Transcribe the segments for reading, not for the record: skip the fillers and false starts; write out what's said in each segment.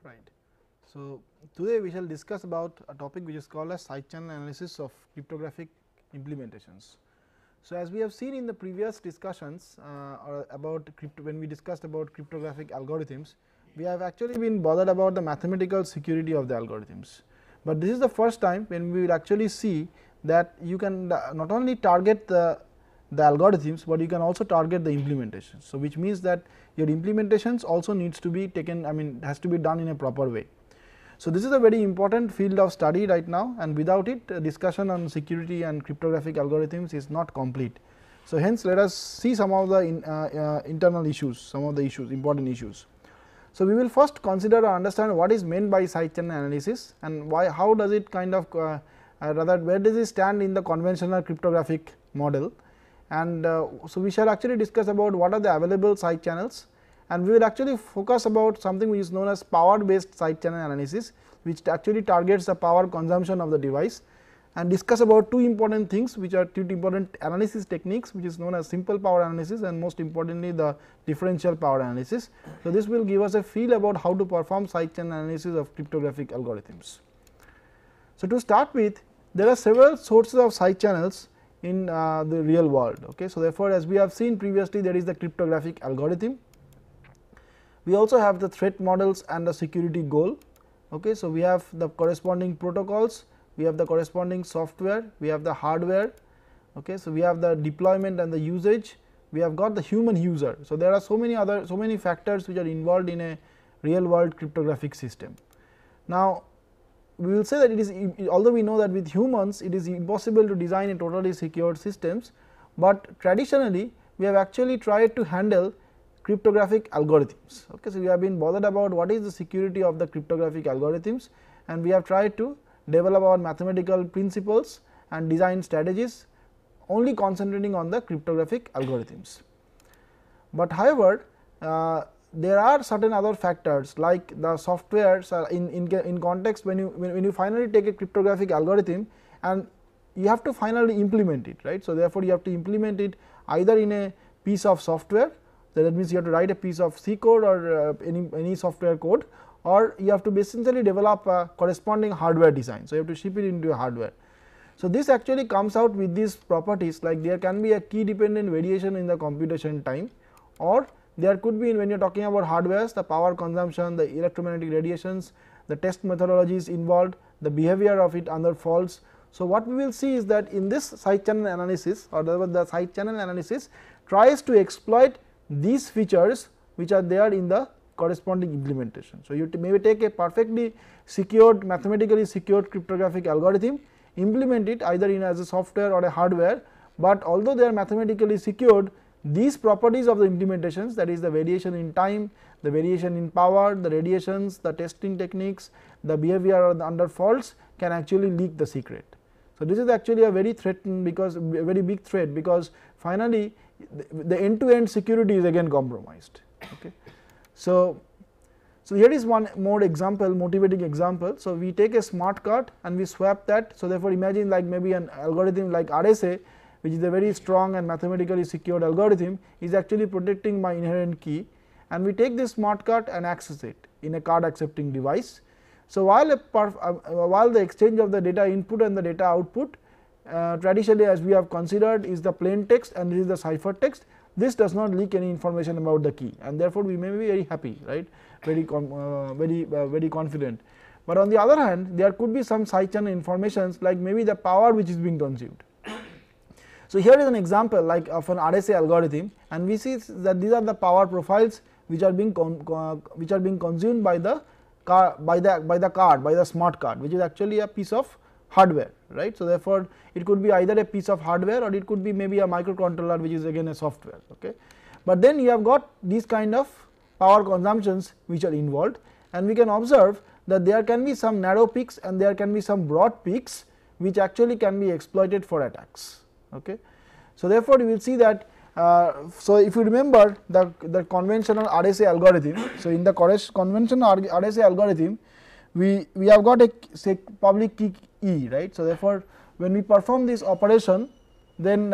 Right. So, today we shall discuss about a topic which is called as side channel analysis of cryptographic implementations. So, as we have seen in the previous discussions about when we discussed about cryptographic algorithms, we have actually been bothered about the mathematical security of the algorithms, but this is the first time when we will actually see that you can not only target the algorithms, but you can also target the implementations. So, which means that your implementations also needs to be taken, has to be done in a proper way. So, this is a very important field of study right now, and without it discussion on security and cryptographic algorithms is not complete. So, hence let us see some of the internal issues, some of the issues, important issues. So, we will first consider or understand what is meant by side channel analysis and why, how does it kind of rather where does it stand in the conventional cryptographic model. And so, we shall actually discuss about what are the available side channels, and we will actually focus about something which is known as power based side channel analysis, which actually targets the power consumption of the device, and discuss about two important things which are two important analysis techniques, which is known as simple power analysis and most importantly the differential power analysis. So, this will give us a feel about how to perform side channel analysis of cryptographic algorithms. So, to start with, there are several sources of side channels in the real world. Okay. So, therefore, as we have seen previously, there is the cryptographic algorithm. We also have the threat models and the security goal. Okay. So, we have the corresponding protocols, we have the corresponding software, we have the hardware. Okay. So, we have the deployment and the usage, we have got the human user. So, there are so many factors which are involved in a real world cryptographic system. Now, we will say that it is, although we know that with humans it is impossible to design a totally secured systems, but traditionally we have actually tried to handle cryptographic algorithms. Okay. So, we have been bothered about what is the security of the cryptographic algorithms, and we have tried to develop our mathematical principles and design strategies only concentrating on the cryptographic algorithms. But however, there are certain other factors like the softwares in context when you finally take a cryptographic algorithm and you have to finally implement it, right. So, therefore, you have to implement it either in a piece of software, so that means you have to write a piece of C code or any software code, or you have to essentially develop a corresponding hardware design. So, you have to ship it into a hardware. So, this actually comes out with these properties like there can be a key dependent variation in the computation time, or there could be, when you are talking about hardwares, the power consumption, the electromagnetic radiations, the test methodologies involved, the behavior of it under faults. So, what we will see is that in this side channel analysis, or the side channel analysis tries to exploit these features which are there in the corresponding implementation. So, you maybe take a perfectly secured, mathematically secured cryptographic algorithm, implement it either in as a software or a hardware, but although they are mathematically secured, these properties of the implementations, that is the variation in time, the variation in power, the radiations, the testing techniques, the behavior under faults can actually leak the secret. So, this is actually a very threatened, because a very big threat, because finally the end to end security is again compromised. Okay. So, here is one more example, motivating example. So, we take a smart card and we swap that. So, therefore, imagine like maybe an algorithm like RSA, which is a very strong and mathematically secured algorithm, is actually protecting my inherent key, and we take this smart card and access it in a card accepting device. So, while the exchange of the data input and the data output traditionally, as we have considered, is the plain text and this is the cipher text, this does not leak any information about the key, and therefore, we may be very happy, right, very confident. But on the other hand, there could be some side channel informations like maybe the power which is being consumed. So, here is an example like of an RSA algorithm, and we see that these are the power profiles which are being consumed by the smart card, which is actually a piece of hardware, right. So, therefore, it could be either a piece of hardware or it could be maybe a microcontroller, which is again a software. Okay. But then you have got these kind of power consumptions which are involved, and we can observe that there can be some narrow peaks and there can be some broad peaks which actually can be exploited for attacks. Okay. So, therefore, you will see that so if you remember the conventional RSA algorithm. So, in the conventional RSA algorithm, we have got a say public key E, right. So, therefore, when we perform this operation, then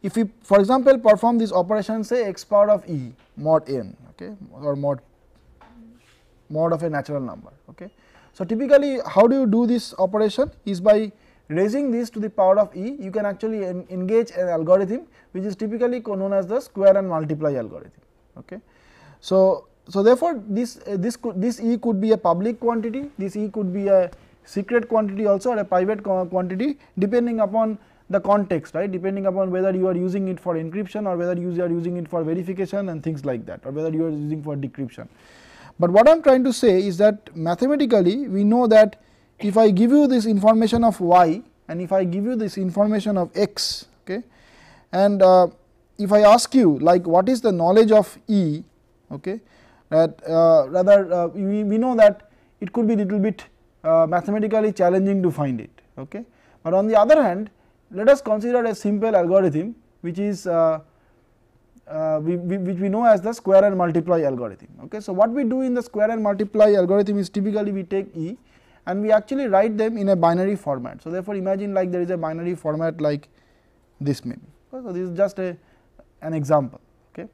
if we for example perform this operation say x power of E mod n, okay, or mod mod of a natural number. Okay. So, typically how do you do this operation is by raising this to the power of e, you can actually engage an algorithm which is typically known as the square and multiply algorithm. Okay. So, therefore, this e could be a public quantity, this e could be a secret quantity also, or a private quantity, depending upon the context, right, depending upon whether you are using it for encryption or whether you are using it for verification and things like that, or whether you are using for decryption. But what I am trying to say is that mathematically we know that if I give you this information of y and if I give you this information of x, okay, and if I ask you like what is the knowledge of e, okay, that we know that it could be little bit mathematically challenging to find it. Okay. But on the other hand, let us consider a simple algorithm which is which we know as the square and multiply algorithm. Okay. So, what we do in the square and multiply algorithm is typically we take e and we actually write them in a binary format. So, therefore, imagine like there is a binary format like this maybe. So, this is just an example. Okay.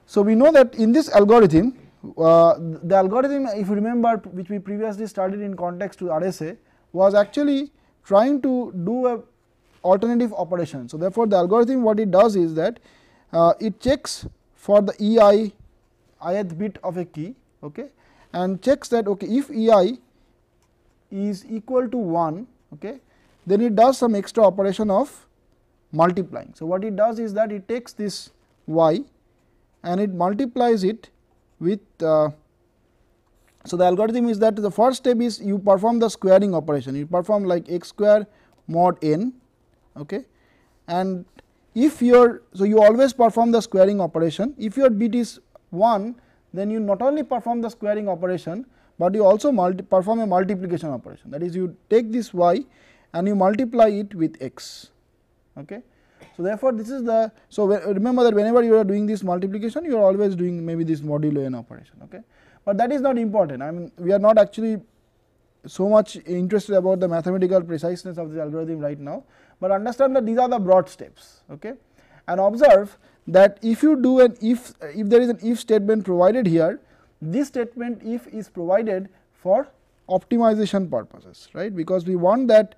So, we know that in this algorithm, the algorithm, if you remember, which we previously studied in context to RSA, was actually trying to do a alternative operation. So, therefore, the algorithm what it does is that it checks for the ith bit of a key, okay, and checks that okay, if ei is equal to 1, okay, then it does some extra operation of multiplying. So, what it does is that it takes this y and it multiplies it with so the algorithm is that the first step is you perform the squaring operation, you perform like x square mod n, okay, and if your, so you always perform the squaring operation. If your bit is 1, then you not only perform the squaring operation, but you also perform a multiplication operation, that is you take this y and you multiply it with x. Okay. So, therefore, this is the, so remember that whenever you are doing this multiplication, you are always doing maybe this modulo n operation. Okay. But that is not important, I mean we are not actually so much interested about the mathematical preciseness of the algorithm right now, but understand that these are the broad steps. Okay. And observe that if you do an if there is an if statement provided here, this statement if is provided for optimization purposes, right, because we want that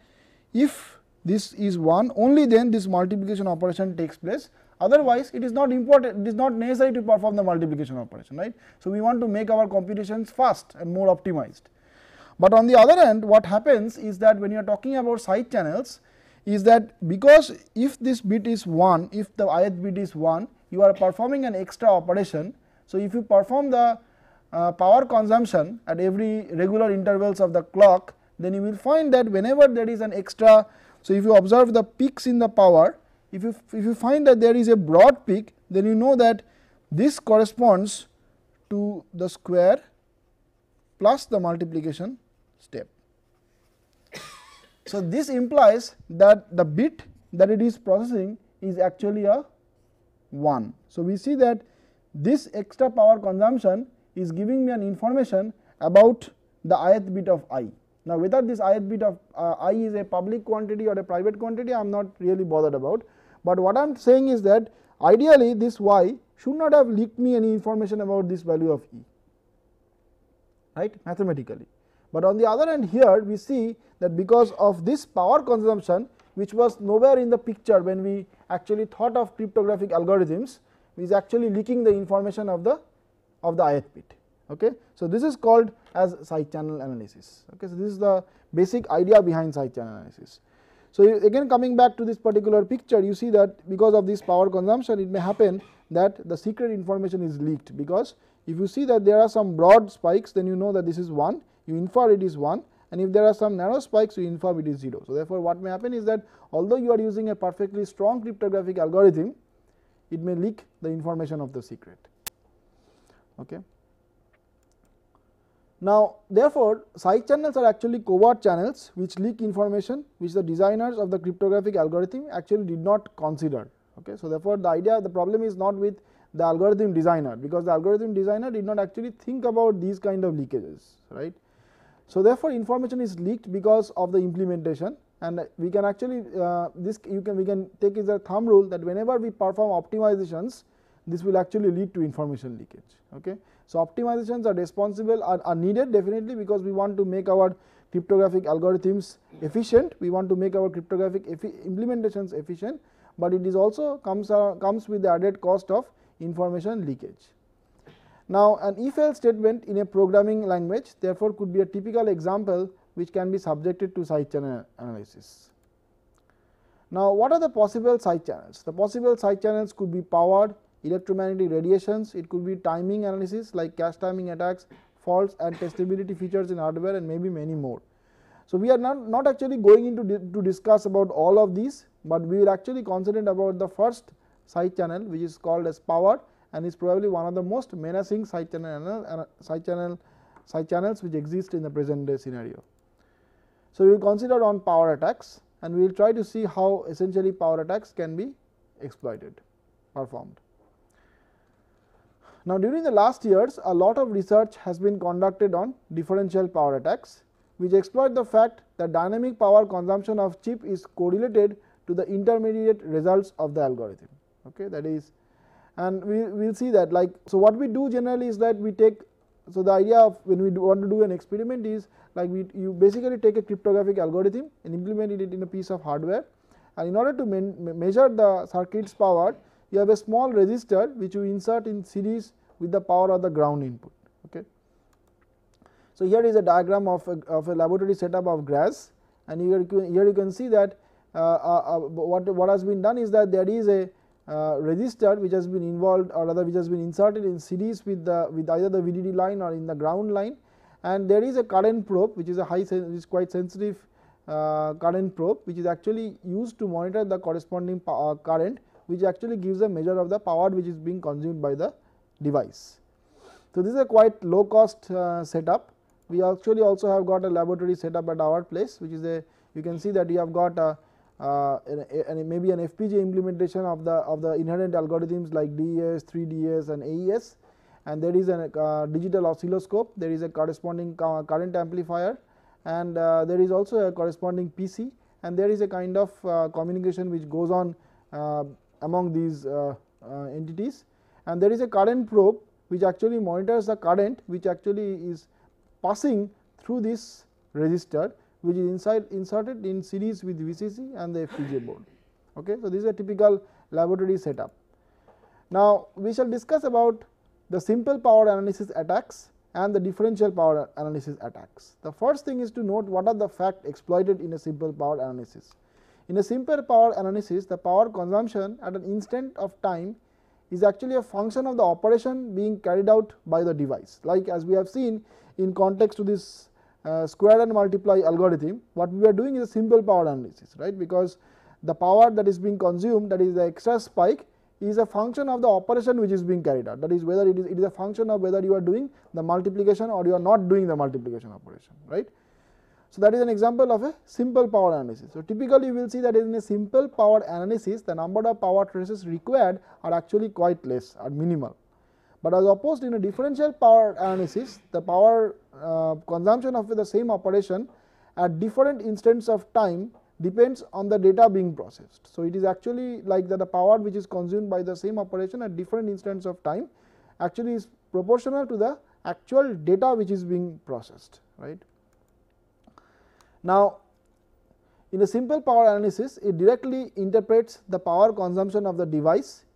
if this is 1, only then this multiplication operation takes place, otherwise it is not important, it is not necessary to perform the multiplication operation, right. So, we want to make our computations fast and more optimized. But on the other hand, what happens is that when you are talking about side channels is that because if this bit is 1, if the ith bit is 1, you are performing an extra operation. So, if you perform the power consumption at every regular intervals of the clock, then you will find that whenever there is an extra, so if you observe the peaks in the power, if you find that there is a broad peak, then you know that this corresponds to the square plus the multiplication step. So, this implies that the bit that it is processing is actually a 1. So, we see that this extra power consumption is giving me an information about the ith bit of I. Now, whether this ith bit of I is a public quantity or a private quantity, I am not really bothered about, but what I am saying is that ideally this y should not have leaked me any information about this value of E, right, mathematically. But on the other hand, here we see that because of this power consumption, which was nowhere in the picture when we actually thought of cryptographic algorithms, is actually leaking the information of the ith bit. Okay. So, this is called as side channel analysis. Okay. So, this is the basic idea behind side channel analysis. So, again coming back to this particular picture, you see that because of this power consumption, it may happen that the secret information is leaked, because if you see that there are some broad spikes, then you know that this is 1, you infer it is 1, and if there are some narrow spikes, you infer it is 0. So, therefore, what may happen is that although you are using a perfectly strong cryptographic algorithm, it may leak the information of the secret. Okay. Now, therefore, side channels are actually covert channels which leak information which the designers of the cryptographic algorithm actually did not consider. Okay. So, therefore, the problem is not with the algorithm designer, because the algorithm designer did not actually think about these kind of leakages, right. So, therefore, information is leaked because of the implementation, and we can actually we can take as a thumb rule that whenever we perform optimizations, this will actually lead to information leakage. Okay. So, optimizations are responsible are needed definitely, because we want to make our cryptographic algorithms efficient, we want to make our cryptographic implementations efficient, but it is also comes with the added cost of information leakage. Now, an if-else statement in a programming language therefore could be a typical example which can be subjected to side channel analysis. Now, what are the possible side channels? The possible side channels could be powered, electromagnetic radiations, it could be timing analysis like cache timing attacks, faults and testability features in hardware, and maybe many more. So, we are not actually going into to discuss about all of these, but we will actually concentrate about the first side channel, which is called as powered, and is probably one of the most menacing side channels which exist in the present day scenario. So, we will consider on power attacks, and we will try to see how essentially power attacks can be exploited, performed. Now, during the last years, a lot of research has been conducted on differential power attacks, which exploit the fact that dynamic power consumption of chip is correlated to the intermediate results of the algorithm. Okay, that is, and we will see that, like, so what we do generally is that we take, so the idea of when we want to do an experiment is like you basically take a cryptographic algorithm and implement it in a piece of hardware, and in order to measure the circuit's power, you have a small resistor which you insert in series with the power of the ground input. Okay. So, here is a diagram of a laboratory setup of GRAS, and here you can see that what has been done is that there is a resistor which has been involved, or rather which has been inserted in series with either the VDD line or in the ground line, and there is a current probe which is a which is quite sensitive current probe, which is actually used to monitor the corresponding current, which actually gives a measure of the power which is being consumed by the device. So, this is a quite low cost setup. We actually also have got a laboratory setup at our place, which is a, you can see that you have got maybe an FPGA implementation of the inherent algorithms like DES, 3DS and AES, and there is a digital oscilloscope, there is a corresponding current amplifier, and there is also a corresponding PC, and there is a kind of communication which goes on among these entities, and there is a current probe which actually monitors the current which actually is passing through this resistor, which is inserted in series with VCC and the FPGA board. Okay. So, this is a typical laboratory setup. Now, we shall discuss about the simple power analysis attacks and the differential power analysis attacks. The first thing is to note what are the facts exploited in a simple power analysis. In a simple power analysis, the power consumption at an instant of time is actually a function of the operation being carried out by the device. Like as we have seen in context to this square and multiply algorithm, what we are doing is a simple power analysis, right, because the power that is being consumed, that is the extra spike, is a function of the operation which is being carried out, that is whether it is a function of whether you are doing the multiplication or you are not doing the multiplication operation, right. So, that is an example of a simple power analysis. So, typically you will see that in a simple power analysis, the number of power traces required are actually quite less or minimal, but as opposed in a differential power analysis, the power consumption of the same operation at different instants of time depends on the data being processed. So, it is actually like that the power which is consumed by the same operation at different instants of time actually is proportional to the actual data which is being processed, right. Now, in a simple power analysis, it directly interprets the power consumption of the device,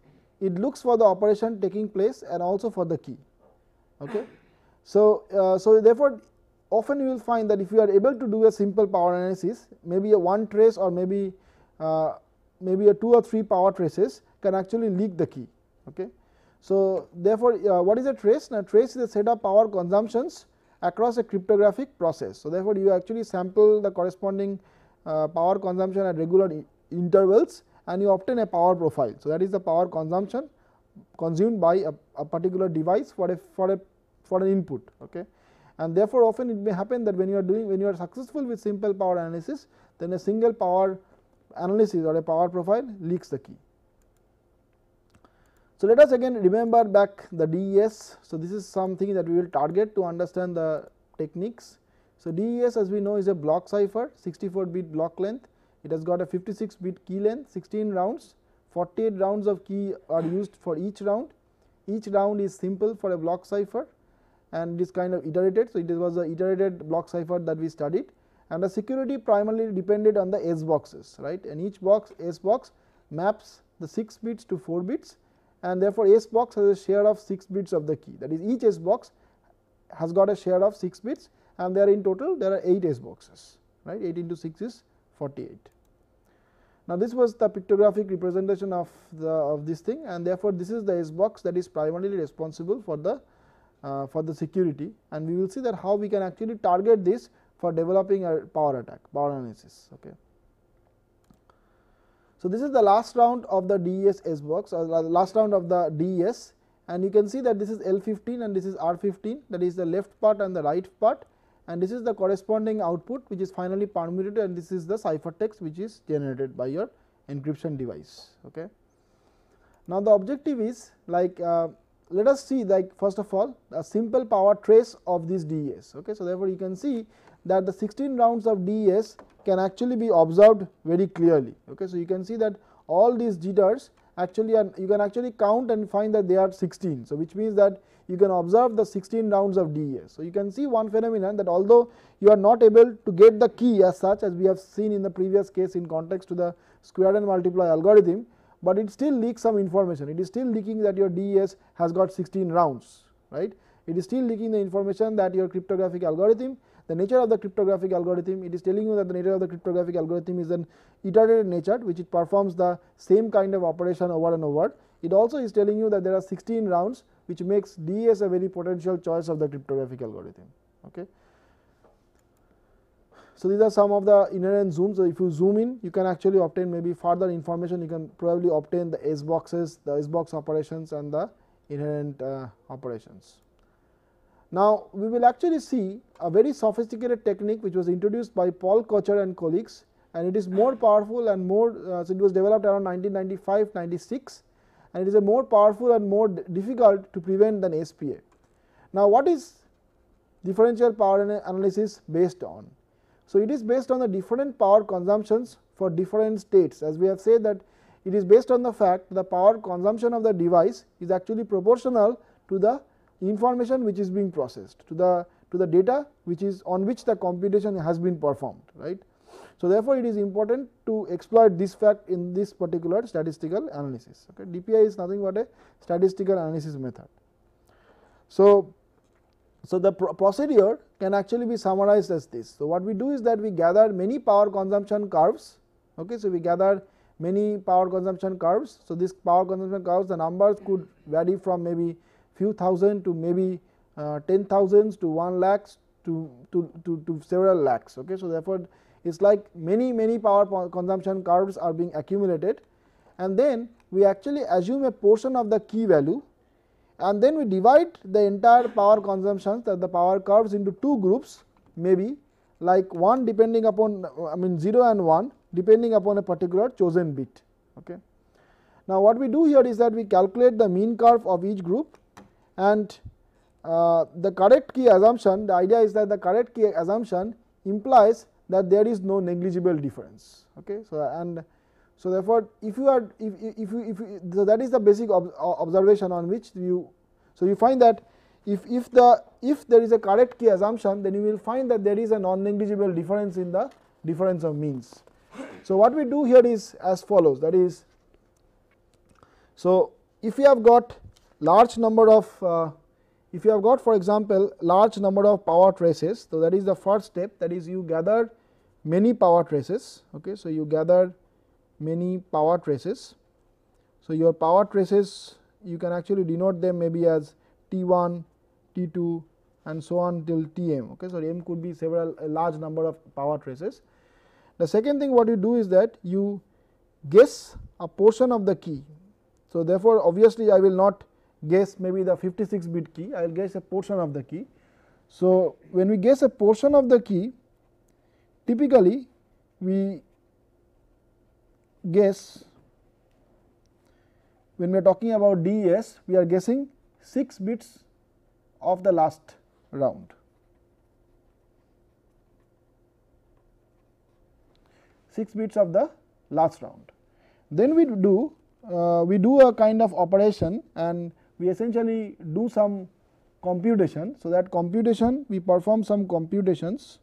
it looks for the operation taking place and also for the key. Okay. So, therefore, often you will find that if you are able to do a simple power analysis, maybe a one trace or maybe a 2 or 3 power traces can actually leak the key. Okay. So, therefore, what is a trace? Now, trace is a set of power consumptions across a cryptographic process. So, therefore, you actually sample the corresponding power consumption at regular intervals and you obtain a power profile. So, that is the power consumption consumed by a particular device for an input. Okay. And therefore, often it may happen that when you are successful with simple power analysis, then a single power analysis or a power profile leaks the key. So, let us again remember back the DES. So, this is something that we will target to understand the techniques. So, DES as we know is a block cipher, 64 bit block length, it has got a 56 bit key length, 16 rounds, 48 rounds of key are used for each round. Each round is simple for a block cipher and it is kind of iterated. So, it was a iterated block cipher that we studied, and the security primarily depended on the S boxes, right, and each box S box maps the 6 bits to 4 bits, and therefore, S box has a share of 6 bits of the key, that is each S box has got a share of 6 bits, and there in total there are 8 S boxes, right, 8 into 6 is 48. Now, this was the pictographic representation of this thing, and therefore, this is the S box that is primarily responsible for the security, and we will see that how we can actually target this for developing a power attack, power analysis. Okay. So, this is the last round of the DES S box, or last round of the DES, and you can see that this is L15 and this is R15, that is the left part and the right part, and this is the corresponding output which is finally permuted, and this is the ciphertext which is generated by your encryption device. Okay. Now, the objective is like let us see, like first of all a simple power trace of this DES. Okay. So, therefore, you can see that the 16 rounds of DES can actually be observed very clearly. Okay. So, you can see that all these jitters actually are, you can actually count and find that they are 16. So, which means that you can observe the 16 rounds of DES. So, you can see one phenomenon, that although you are not able to get the key as such, as we have seen in the previous case in context to the square and multiply algorithm, but it still leaks some information. It is still leaking that your DES has got 16 rounds, right. It is still leaking the information that your cryptographic algorithm, the nature of the cryptographic algorithm, it is telling you that the nature of the cryptographic algorithm is an iterated nature, which it performs the same kind of operation over and over. It also is telling you that there are 16 rounds, which makes DES a very potential choice of the cryptographic algorithm. Okay. So, these are some of the inherent zooms. So, if you zoom in, you can actually obtain maybe further information. You can probably obtain the S boxes, the S box operations, and the inherent operations. Now, we will actually see a very sophisticated technique which was introduced by Paul Kocher and colleagues, and it is more powerful and more so it was developed around 1995-96, and it is a more powerful and more difficult to prevent than SPA. Now, what is differential power analysis based on? So, it is based on the different power consumptions for different states, as we have said that it is based on the fact the power consumption of the device is actually proportional to the information which is being processed, to the data which is on which the computation has been performed, right. So, therefore, it is important to exploit this fact in this particular statistical analysis. Okay. DPI is nothing but a statistical analysis method. So, the procedure can actually be summarized as this. So, what we do is that we gather many power consumption curves. Okay. So, we gather many power consumption curves. So, this power consumption curves, the numbers could vary from maybe few thousand to maybe 10,000s to 1 lakhs to several lakhs. Okay. So, therefore, it is like many power consumption curves are being accumulated, and then we actually assume a portion of the key value, and then we divide the entire power consumptions, that the power curves, into two groups, maybe like one depending upon 0 and 1 depending upon a particular chosen bit. Okay. Now, what we do here is that we calculate the mean curve of each group, and the correct key assumption, the idea is that the correct key assumption implies that there is no negligible difference. Okay. So, therefore, if you are so that is the basic observation on which you, so you find that if there is a correct key assumption, then you will find that there is a non negligible difference in the difference of means. So, what we do here is as follows, that is, so if you have got large number of if you have got, for example, large number of power traces, so that is the first step, that is you gather many power traces. Okay. So, you gather many power traces. So, your power traces, you can actually denote them maybe as T1, T2 and so on till Tm. Okay. So, m could be a large number of power traces. The second thing what you do is that you guess a portion of the key. So, therefore, obviously, I will not guess maybe the 56 bit key, I will guess a portion of the key. So, when we guess a portion of the key, typically we guess, when we are talking about DES, we are guessing 6 bits of the last round. 6 bits of the last round. Then we do we do a kind of operation and we essentially do some computation. So, that computation we perform some computations.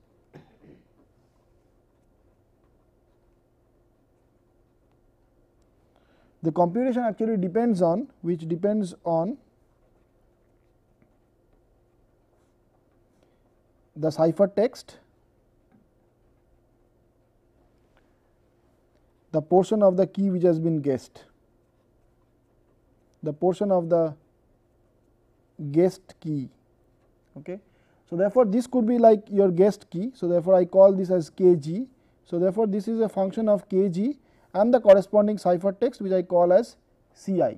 The computation actually depends on which depends on the ciphertext, the portion of the key which has been guessed, the portion of the guessed key. Okay. So, therefore, this could be like your guessed key. So, therefore, I call this as kg. So, therefore, this is a function of kg and the corresponding ciphertext which I call as Ci.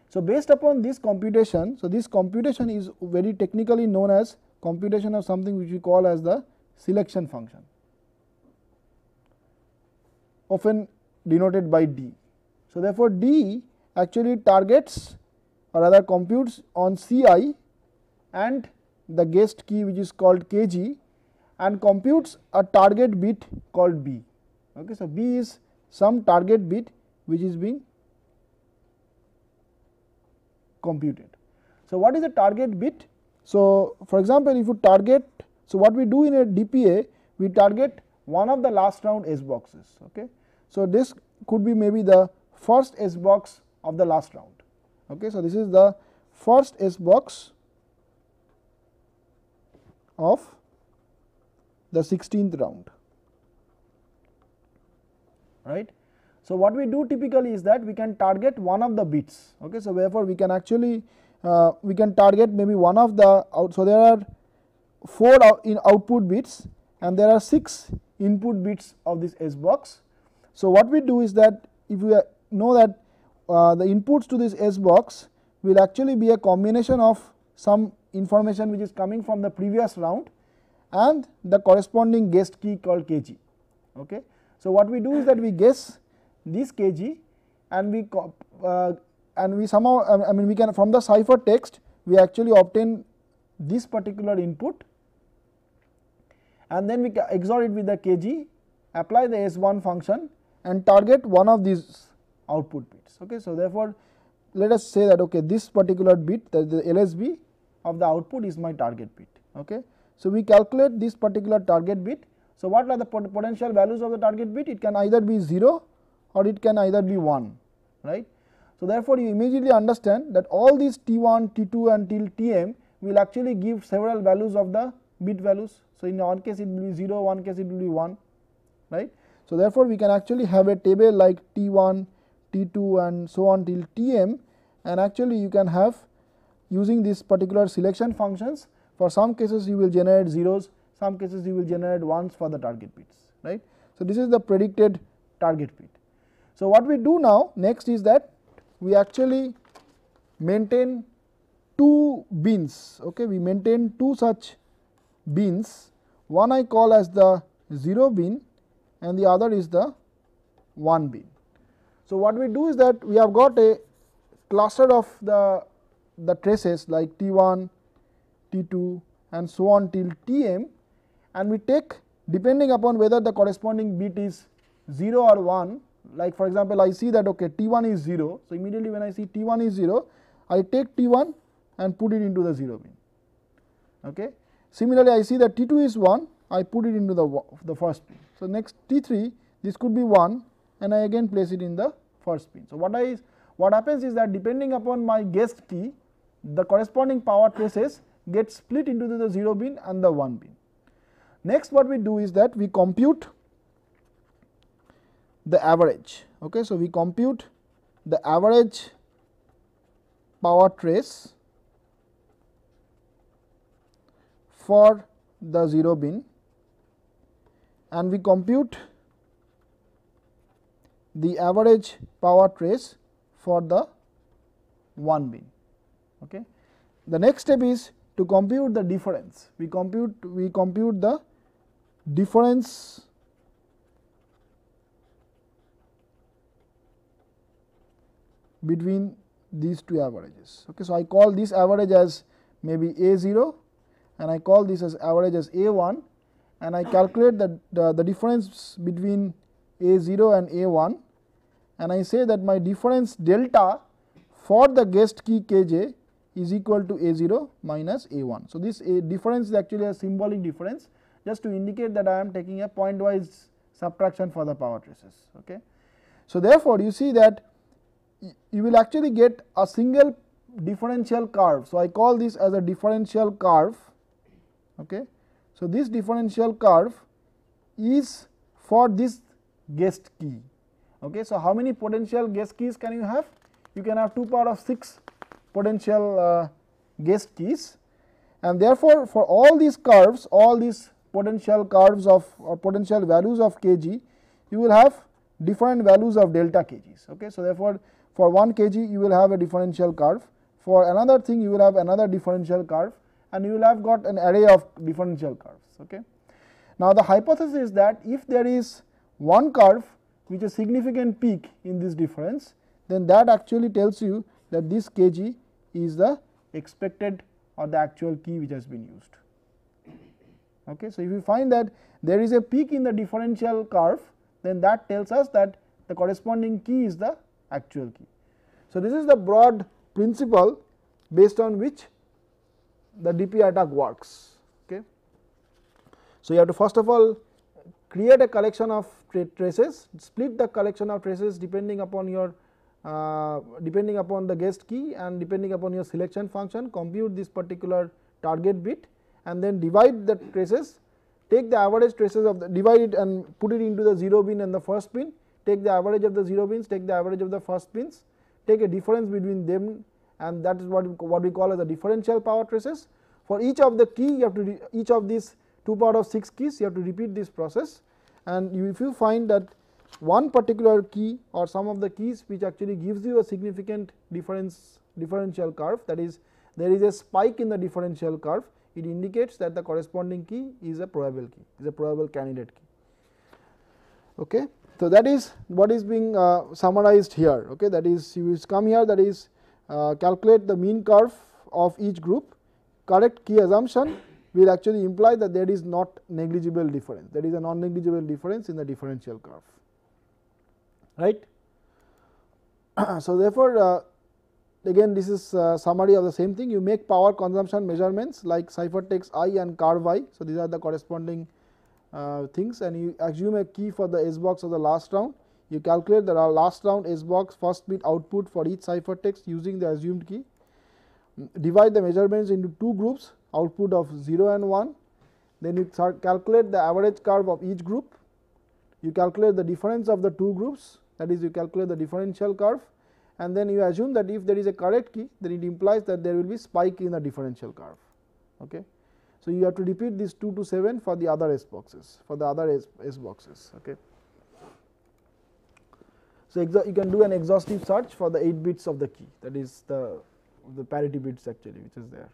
So, based upon this computation, so this computation is very technically known as computation of something which we call as the selection function, often denoted by D. So, therefore, D actually targets or rather computes on Ci and the guessed key which is called kg and computes a target bit called B. Okay. So, B is some target bit which is being computed. So, what is a target bit? So, for example, if you target, so what we do in a DPA, we target one of the last round S boxes. Okay. So, this could be maybe the first S box of the last round. Okay. So, this is the first S box of the 16th round, right. So, what we do typically is that we can target one of the bits. Okay. So, therefore, we can actually we can target maybe one of the out. So, there are 4 in output bits and there are 6 input bits of this S box. So, what we do is that if we know that the inputs to this S box will actually be a combination of some information which is coming from the previous round and the corresponding guessed key called kg. Okay. So, what we do is that we guess this kg and we somehow I mean we can from the ciphertext we actually obtain this particular input and then we XOR it with the kg, apply the S1 function and target one of these output bits. Okay. So, therefore, let us say that okay, this particular bit, the LSB of the output is my target bit. Okay. So, we calculate this particular target bit. So, what are the potential values of the target bit? It can either be 0 or it can either be 1, right. So, therefore, you immediately understand that all these T1, T2 and till Tm will actually give several values of the bit values. So, in one case it will be 0, one case it will be 1, right. So, therefore, we can actually have a table like T1, T2 and so on till Tm, and actually you can have using this particular selection functions. For some cases you will generate zeros, some cases you will generate ones for the target bits, right. So, this is the predicted target bit. So, what we do now next is that we actually maintain 2 bins. Okay. We maintain 2 such bins, one I call as the 0 bin and the other is the 1 bin. So, what we do is that we have got a cluster of the traces like T1, T2 and so on till Tm, and we take depending upon whether the corresponding bit is 0 or 1. Like for example, I see that okay, T1 is 0. So, immediately when I see T1 is 0, I take T1 and put it into the 0 bin. Okay. Similarly, I see that T2 is 1, I put it into the first bin. So, next T3 this could be 1 and I again place it in the first bin. So, what happens is that depending upon my guessed key, the corresponding power traces get split into the 0 bin and the 1 bin. Next, what we do is that we compute the average. Okay. So, we compute the average power trace for the 0 bin and we compute the average power trace for the 1 bin. Okay. The next step is to compute the difference. We compute the difference between these 2 averages. Okay. So, I call this average as maybe A0 and I call this as average as A1 and I calculate the difference between A0 and A1 and I say that my difference delta for the guessed key kj is equal to a0 minus a1. So, this difference is actually a symbolic difference, just to indicate that I am taking a pointwise subtraction for the power traces. Okay. So, therefore, you see that you will actually get a single differential curve. So, I call this as a differential curve. Okay. So, this differential curve is for this guessed key. Okay. So, how many potential guessed keys can you have? You can have 2 power of 6 potential guessed keys, and therefore, for all these curves, all these potential curves of or potential values of kg, you will have different values of delta kgs. Okay. So, therefore, for 1 kg you will have a differential curve, for another thing you will have another differential curve, and you will have got an array of differential curves. Okay. Now, the hypothesis is that if there is one curve which is significant peak in this difference, then that actually tells you that this kg is the expected or the actual key which has been used. Okay. So, if you find that there is a peak in the differential curve, then that tells us that the corresponding key is the actual key. So, this is the broad principle based on which the DP attack works. Okay. So, you have to first of all create a collection of traces, split the collection of traces depending upon your depending upon the guessed key and depending upon your selection function, compute this particular target bit, and then divide the traces, take the average traces of the, divide it and put it into the 0 bin and the first bin, take the average of the 0 bins, take the average of the first bins, take a difference between them, and that is what we call as the differential power traces. For each of the key, you have to each of these 2 power of 6 keys, you have to repeat this process, and if you find that one particular key or some of the keys which actually gives you a significant differential curve, that is there is a spike in the differential curve, it indicates that the corresponding key is a probable key, is a probable candidate key. Okay. So, that is what is being summarized here. Okay. That is, you will come here, that is calculate the mean curve of each group, correct key assumption will actually imply that there is not negligible difference, there is a non negligible difference in the differential curve, right. So, therefore, again this is summary of the same thing. You make power consumption measurements like ciphertext I and curve I. So, these are the corresponding things, and you assume a key for the S box of the last round. You calculate the last round S box first bit output for each ciphertext using the assumed key. Divide the measurements into 2 groups, output of 0 and 1. Then you calculate the average curve of each group. You calculate the difference of the 2 groups, that is, you calculate the differential curve, and then you assume that if there is a correct key, then it implies that there will be spike in the differential curve. Okay. So, you have to repeat this 2 to 7 for the other S boxes, for the other S boxes. Okay. So, you can do an exhaustive search for the 8 bits of the key, that is the parity bits actually which is there.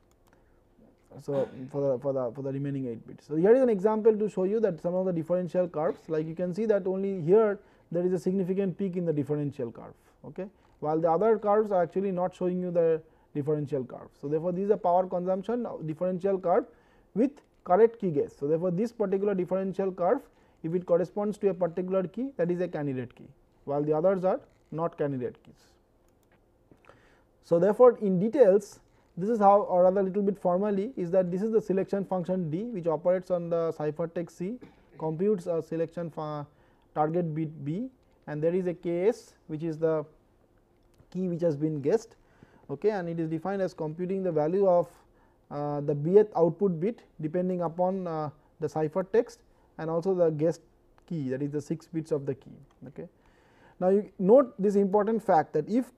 So, for the remaining 8 bits. So, here is an example to show you that some of the differential curves, like you can see that only here there is a significant peak in the differential curve, okay, while the other curves are actually not showing you the differential curve. So, therefore, this is a power consumption differential curve with correct key guess. So, therefore, this particular differential curve, if it corresponds to a particular key, that is a candidate key, while the others are not candidate keys. So, therefore, in details, this is how, or rather little bit formally, is that this is the selection function D which operates on the ciphertext C, computes a selection target bit B, and there is a Ks which is the key which has been guessed, okay, and it is defined as computing the value of the bth output bit depending upon the ciphertext and also the guessed key, that is the 6 bits of the key. Okay. Now, you note this important fact that if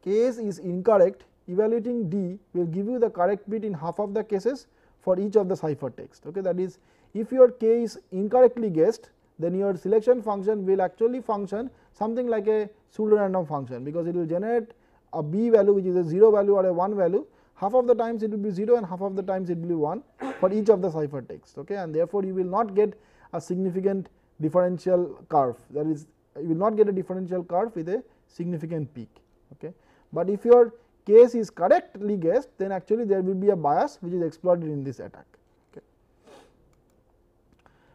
Ks is incorrect, evaluating D will give you the correct bit in half of the cases for each of the ciphertext. Okay. That is, if your K is incorrectly guessed, then your selection function will actually function something like a pseudo random function, because it will generate a B value which is a 0 value or a 1 value, half of the times it will be 0 and half of the times it will be 1 for each of the ciphertext. Okay. And therefore, you will not get a significant differential curve, that is, you will not get a differential curve with a significant peak. Okay. But if your case is correctly guessed, then actually there will be a bias which is exploited in this attack. Okay.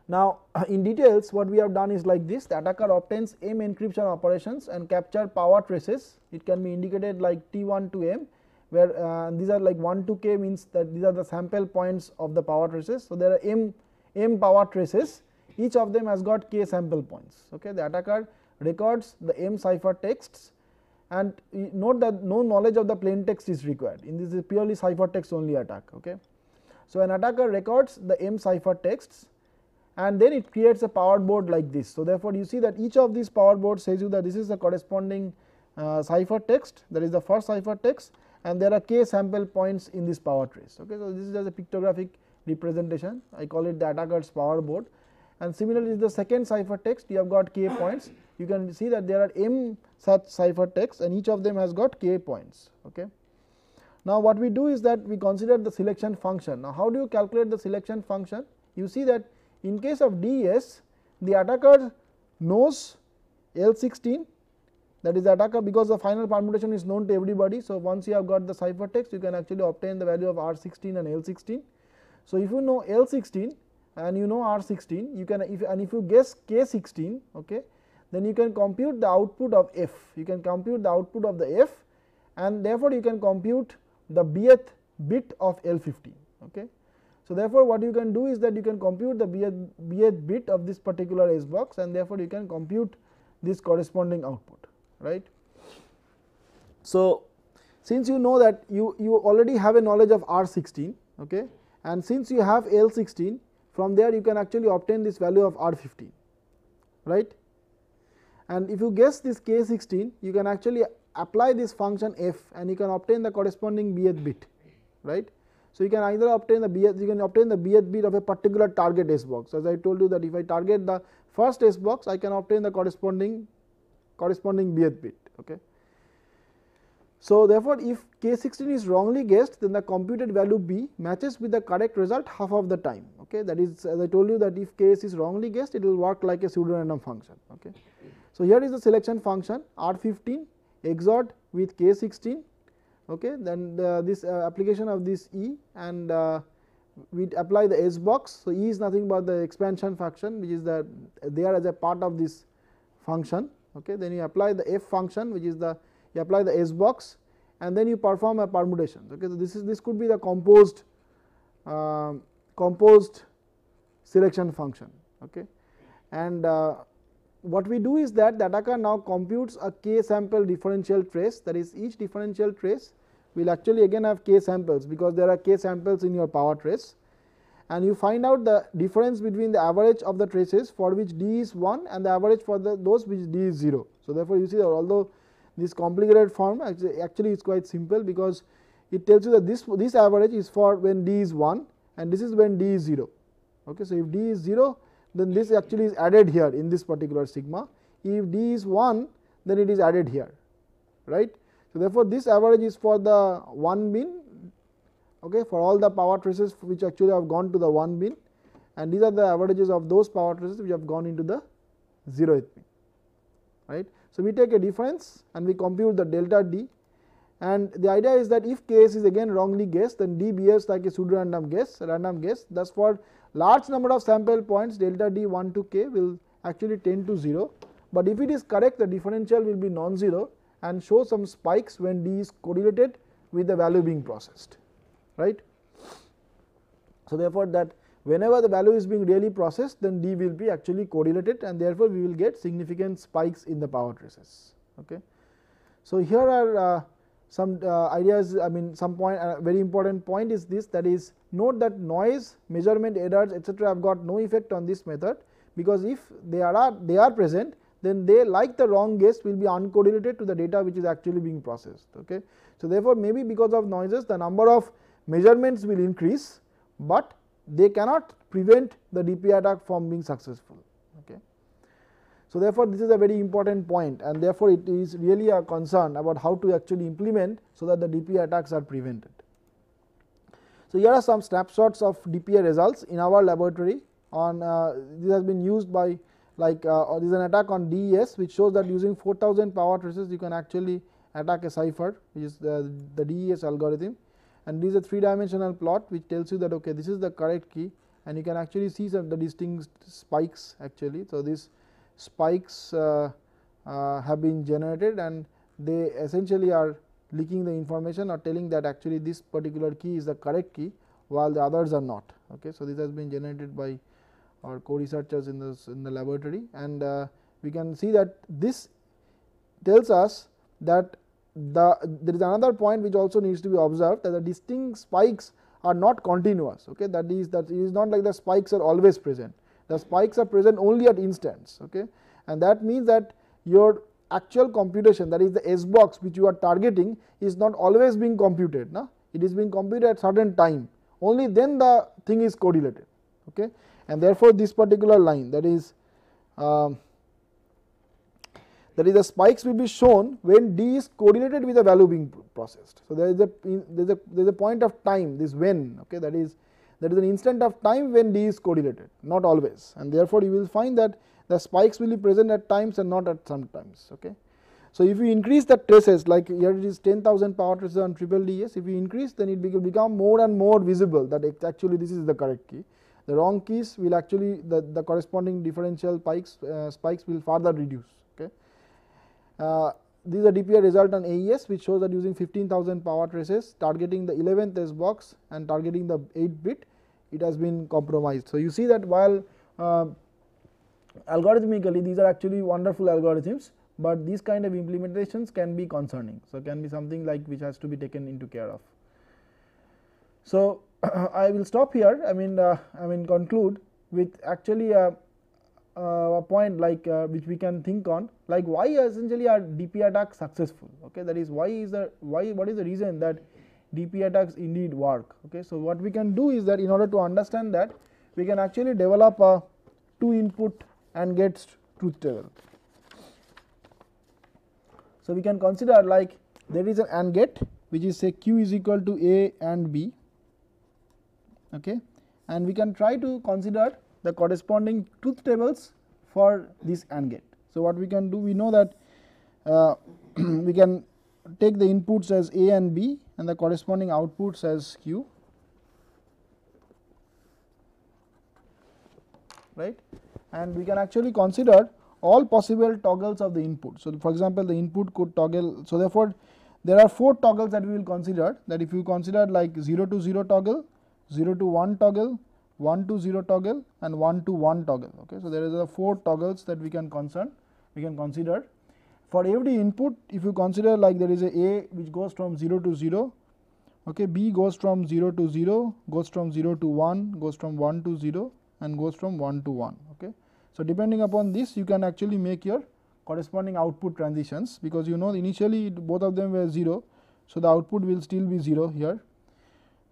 Now, in details what we have done is like this: the attacker obtains m encryption operations and capture power traces. It can be indicated like T1 to m, where these are like 1 to k, means that these are the sample points of the power traces. So, there are m power traces, each of them has got k sample points. Okay. The attacker records the m ciphertexts, and note that no knowledge of the plain text is required. In this is purely ciphertext only attack. Okay. So, an attacker records the m ciphertexts and then it creates a power board like this. So, therefore, you see that each of these power boards says you that this is the corresponding ciphertext, that is the first ciphertext, and there are k sample points in this power trace. Okay. So, this is just a pictographic representation, I call it the attacker's power board, and similarly the second ciphertext you have got k points. You can see that there are m such ciphertexts and each of them has got k points. Okay. Now, what we do is that we consider the selection function. Now, how do you calculate the selection function? You see that in case of DES, the attacker knows L16, that is the attacker, because the final permutation is known to everybody. So, once you have got the ciphertext, you can actually obtain the value of R16 and L16. So, if you know L16 and you know R16, you can if you guess K16, okay, then you can compute the output of F. You can compute the output of the F, and therefore, you can compute the bth bit of L15. Okay. So, therefore, what you can do is that you can compute the bth bit of this particular S box, and therefore, you can compute this corresponding output, right. So, since you know that you already have a knowledge of R16, okay, and since you have L16, from there you can actually obtain this value of R15, right. And if you guess this K16, you can actually apply this function f and you can obtain the corresponding bth bit, right. So, you can either obtain the bth bit of a particular target S box. As I told you that if I target the first S box, I can obtain the corresponding bth bit. Okay. So, therefore, if K16 is wrongly guessed, then the computed value B matches with the correct result half of the time. Okay. That is, as I told you that if Ks is wrongly guessed, it will work like a pseudo random function. Okay. So, here is the selection function R15 XORed with K16. Okay, then this application of this E, and we apply the S box. So, E is nothing but the expansion function, which is there as a part of this function. Okay, then you apply the F function, which is you apply the S box, and then you perform a permutation. Okay, so this could be the composed selection function. Okay, and what we do is that the attacker now computes a k sample differential trace, that is each differential trace will actually again have k samples, because there are k samples in your power trace, and you find out the difference between the average of the traces for which d is 1 and the average for those which d is 0. So, therefore, you see that although this complicated form actually is quite simple, because it tells you that this average is for when d is 1 and this is when d is 0. Okay. So, if d is 0, then this actually is added here in this particular sigma. If d is 1, then it is added here, right. So, therefore, this average is for the 1 bin, okay, for all the power traces which actually have gone to the 1 bin, and these are the averages of those power traces which have gone into the 0th bin, right. So, we take a difference and we compute the delta d, and the idea is that if Ks is again wrongly guessed, then d behaves like a pseudo random guess, thus for large number of sample points delta d 1 to k will actually tend to 0, but if it is correct, the differential will be non-zero and show some spikes when d is correlated with the value being processed, right. So, therefore, that whenever the value is being really processed, then d will be actually correlated, and therefore, we will get significant spikes in the power traces. Okay. So, here are some ideas, I mean some point, very important point is this, that is, note that noise, measurement errors, etc. have got no effect on this method, because if they are present, then they, like the wrong guess, will be uncorrelated to the data which is actually being processed. Okay. So, therefore, maybe because of noises the number of measurements will increase, but they cannot prevent the DP attack from being successful. Okay. So, therefore, this is a very important point, and therefore, it is really a concern about how to actually implement so that the DP attacks are prevented. So, here are some snapshots of DPA results in our laboratory on this has been used by like there is an attack on DES, which shows that using 4000 power traces you can actually attack a cipher, which is the DES algorithm, and this is a 3-dimensional plot which tells you that okay, this is the correct key and you can actually see some the distinct spikes actually. So, these spikes have been generated, and they essentially are leaking the information or telling that actually this particular key is the correct key, while the others are not. Okay. So, this has been generated by our co-researchers in the laboratory, and we can see that this tells us that there is another point which also needs to be observed, that the distinct spikes are not continuous. Okay. That it is not like the spikes are always present, the spikes are present only at instants. Okay. And that means that your actual computation, that is the S box which you are targeting, is not always being computed. No? It is being computed at certain time, only then the thing is correlated. Okay. And therefore, this particular line, that is the spikes will be shown when D is correlated with the value being processed. So, there is a point of time, this when, okay, that is an instant of time when D is correlated, not always, and therefore, you will find that the spikes will be present at times and not at some times. Okay. So, if you increase the traces, like here it is 10,000 power traces on triple DS, if you increase, then it will become more and more visible that actually this is the correct key. The wrong keys will actually the corresponding differential spikes will further reduce. Okay. This is a DPI result on AES, which shows that using 15,000 power traces targeting the 11th S box and targeting the 8 bit, it has been compromised. So, you see that while algorithmically these are actually wonderful algorithms, but these kind of implementations can be concerning. So, can be something like which has to be taken into care of. So, I will stop here. I mean conclude with actually a point like which we can think on, like why essentially are DP attacks successful. Okay. That is what is the reason that DP attacks indeed work. Okay. So, what we can do is that in order to understand that, we can actually develop a 2 input AND gate truth table. So, we can consider like there is an AND gate which is say Q is equal to A and B, okay, and we can try to consider the corresponding truth tables for this AND gate. So, what we can do, we know that we can take the inputs as A and B and the corresponding outputs as Q, right, and we can actually consider all possible toggles of the input. So, for example, the input could toggle. So, therefore, there are 4 toggles that we will consider, that if you consider like 0 to 0 toggle, 0 to 1 toggle, 1 to 0 toggle and 1 to 1 toggle. Okay. So, there is a 4 toggles that we can consider. For every input, if you consider like there is a which goes from 0 to 0, okay, B goes from 0 to 0, goes from 0 to 1, goes from 1 to 0 and goes from 1 to 1. Okay. So, depending upon this, you can actually make your corresponding output transitions, because you know initially both of them were 0. So, the output will still be 0 here.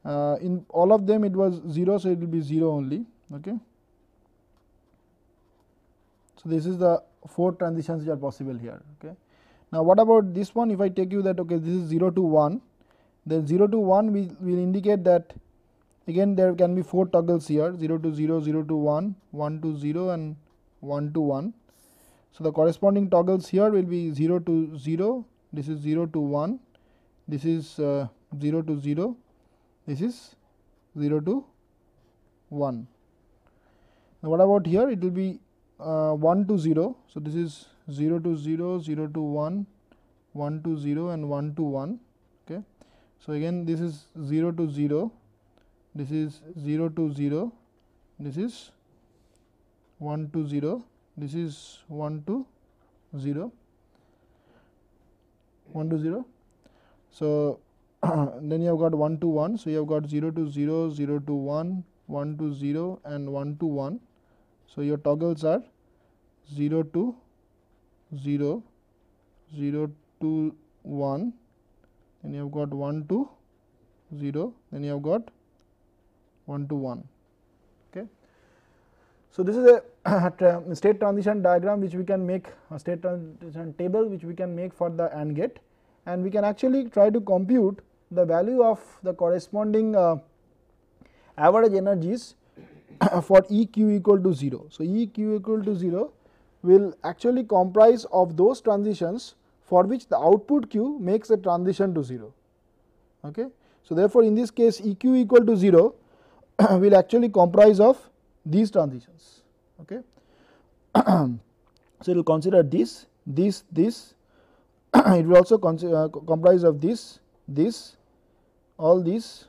In all of them it was 0, so it will be 0 only. Okay. So, this is the 4 transitions which are possible here. Okay. Now, what about this one? If I take you that okay, this is 0 to 1, then 0 to 1 will indicate that again there can be 4 toggles here, 0 to 0, 0 to 1, 1 to 0 and 1 to 1. So, the corresponding toggles here will be 0 to 0, this is 0 to 1, this is 0 to 0, this is 0 to 1. Now, what about here? It will be 1 to 0. So, this is 0 to 0, 0 to 1, 1 to 0 and 1 to 1. Okay. So, again this is 0 to 0, this is 0 to 0, this is 1 to 0, this is 1 to 0, 1 to 0. So, then you have got 1 to 1. So, you have got 0 to 0, 0 to 1, 1 to 0 and 1 to 1. So, your toggles are 0 to 0, 0 to 1, then you have got 1 to 0, then you have got 1 to 1. Okay. So, this is a state transition diagram which we can make, a state transition table which we can make for the AND gate, and we can actually try to compute the value of the corresponding average energies for EQ equal to 0. So, EQ equal to 0 will actually comprise of those transitions for which the output Q makes a transition to 0. Okay. So, therefore, in this case EQ equal to 0 will actually comprise of these transitions. Okay. So, it will consider this, it will also comprise of this, all this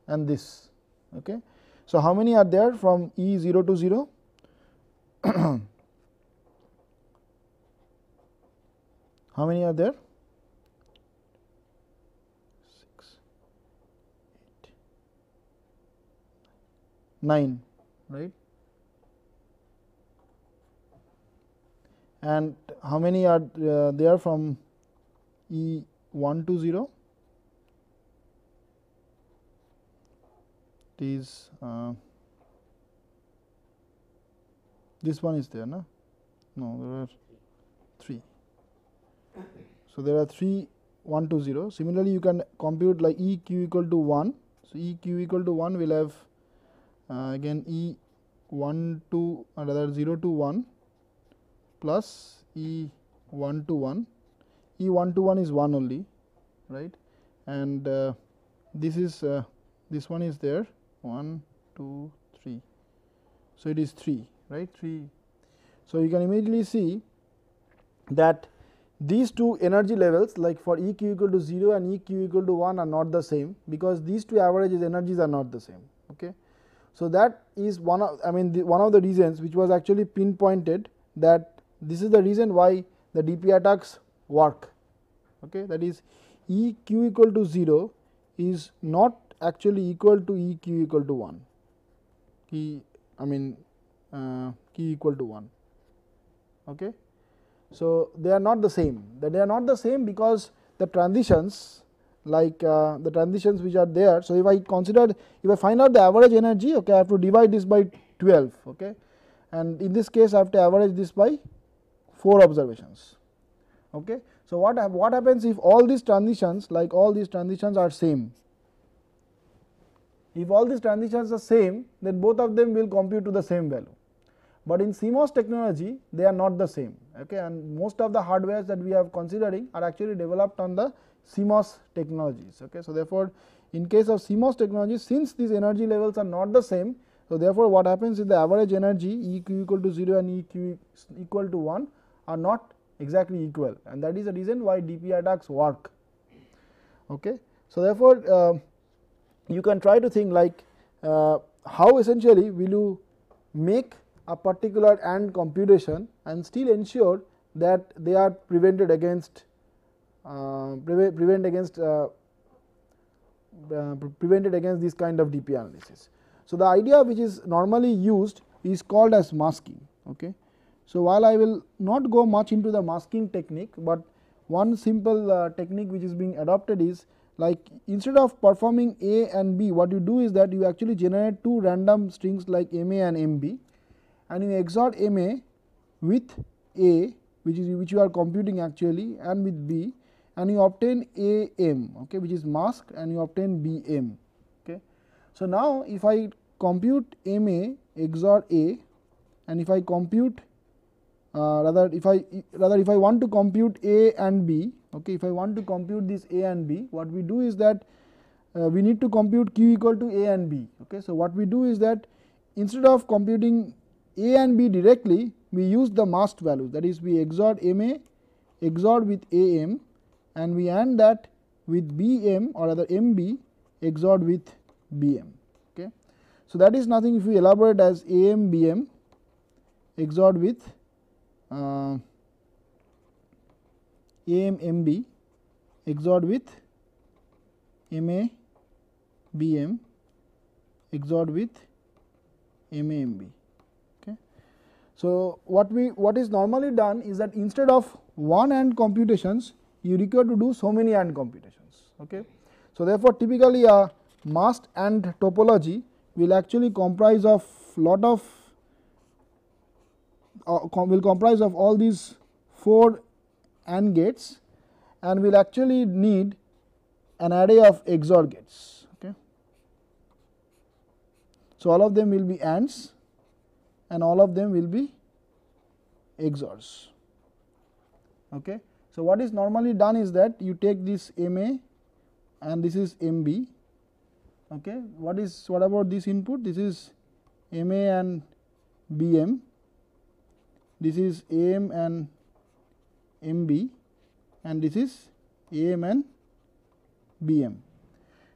and this. Okay. So, how many are there from E 0 to 0? How many are there? 6, 8, 9, right? And how many are there from E 1 to 0? It is this one is there, no? No, there are 3. So, there are 3 1 to 0. Similarly, you can compute like E q equal to 1. So, E q equal to 1 will have again E 1 to rather 0 to 1 plus E 1 to 1. E 1 to 1 is 1 only, right? And this is this one is there 1 2 3. So, it is 3, right, 3. So, you can immediately see that these two energy levels like for E q equal to 0 and E q equal to 1 are not the same, because these two averages energies are not the same. Okay. So, that is one of one of the reasons which was actually pinpointed, that this is the reason why the DP attacks work. Okay. That is E q equal to 0 is not actually equal to E q equal to 1, Q equal to 1. Okay. So, they are not the same, because the transitions like the transitions which are there. So, if I find out the average energy, okay, I have to divide this by 12, okay, and in this case I have to average this by 4 observations. Okay. So, what happens if all these transitions are same? If all these transitions are same, then both of them will compute to the same value. But in CMOS technology, they are not the same. Okay, and most of the hardwares that we are considering are actually developed on the CMOS technologies. Okay, so therefore, in case of CMOS technology, since these energy levels are not the same, so therefore, what happens is the average energy E q equal to 0 and E q equal to 1 are not exactly equal, and that is the reason why DP attacks work. Okay, so therefore, you can try to think like how essentially will you make a particular AND computation and still ensure that they are prevented against prevented against this kind of DP analysis. So, the idea which is normally used is called as masking. Okay. So, while I will not go much into the masking technique, but one simple technique which is being adopted is like instead of performing A and B, what you do is that you actually generate 2 random strings like MA and MB, and you XOR MA with A, which you are computing actually, and with B, and you obtain AM, okay, which is masked, and you obtain BM. Okay. So, now if I compute MA XOR A, and if I compute if I want to compute A and B, okay, if I want to compute this A and B, what we do is that we need to compute Q equal to A and B. Okay. So, what we do is that instead of computing A and B directly, we use the masked values, that is we XOR MA XOR with AM, and we AND that with BM or rather MB XOR with BM. Okay. So, that is nothing if we elaborate as AM BM XOR with AM MB XOR with MA BM XOR with MA MB. Okay. So, what is normally done is that instead of one AND computations, you require to do so many AND computations. Okay. So, therefore, typically a masked AND topology will actually comprise of lot of will comprise of all these 4 AND gates, and will actually need an array of XOR gates. Okay. So, all of them will be ANDs and all of them will be XORs. Okay. So, what is normally done is that you take this MA and this is MB, Okay. What about this input? This is MA and BM, this is AM and MB, and this is AM and BM.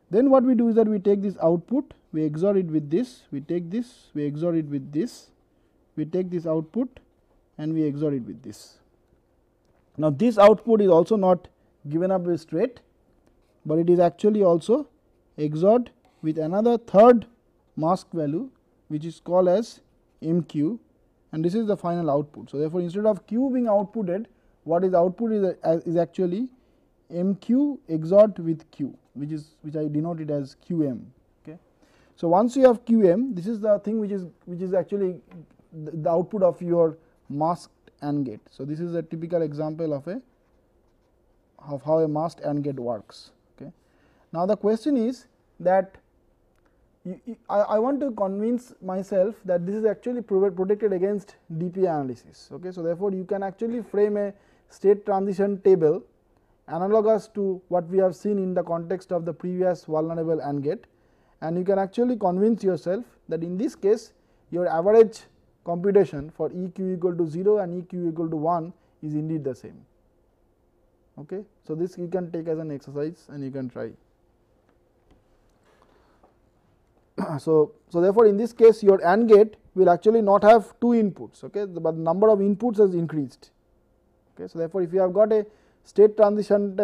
Then what we do is that we take this output, we XOR it with this, we take this, we XOR it with this, we take this output and we XOR it with this. Now this output is also not given up straight, but it is actually also XORed with another third mask value, which is called as MQ, and this is the final output. So therefore instead of Q being outputted, what is output is actually MQ XORed with Q, which I denoted as QM. Okay. So once you have QM, this is the thing which is actually the output of your masked AND gate. So this is a typical example of how a masked AND gate works. Okay. Now the question is that I want to convince myself that this is actually protected against DPA analysis. Okay. So therefore you can actually frame a state transition table analogous to what we have seen in the context of the previous vulnerable AND gate, and you can actually convince yourself that in this case your average computation for EQ equal to 0 and EQ equal to 1 is indeed the same. Okay. So this you can take as an exercise and you can try. So therefore in this case your AND gate will actually not have 2 inputs, okay, but the number of inputs has increased. Okay. So therefore if you have got a state transition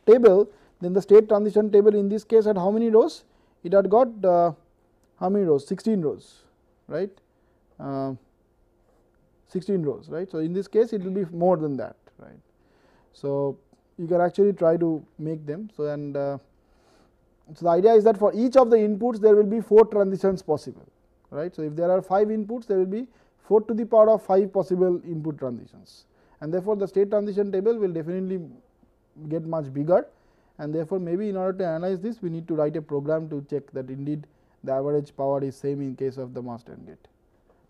table, then the state transition table in this case had how many rows? It had got how many rows? 16 rows, right? 16 rows, right. So in this case it will be more than that, right. So you can actually try to make them. So and so the idea is that for each of the inputs there will be 4 transitions possible, right. So if there are 5 inputs, there will be 4 to the power of 5 possible input transitions, and therefore the state transition table will definitely get much bigger, and therefore maybe in order to analyze this we need to write a program to check that indeed the average power is same in case of the masked AND gate.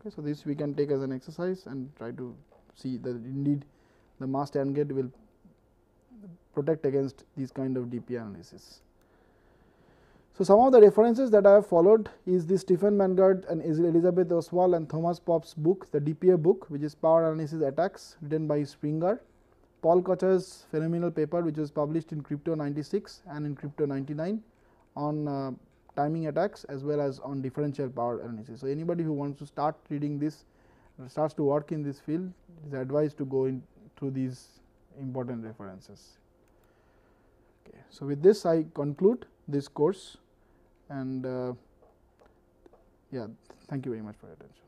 Okay. So this we can take as an exercise and try to see that indeed the masked AND gate will protect against these kind of DPA analysis. So some of the references that I have followed is the Stephen Mangard and Elizabeth Oswald and Thomas Popp's book, the DPA book, which is Power Analysis Attacks, written by Springer, Paul Kocher's phenomenal paper which was published in Crypto 96 and in Crypto 99 on timing attacks as well as on differential power analysis. So anybody who wants to start reading this, starts to work in this field, is advised to go in through these important references. Okay. So with this I conclude this course, and yeah, thank you very much for your attention.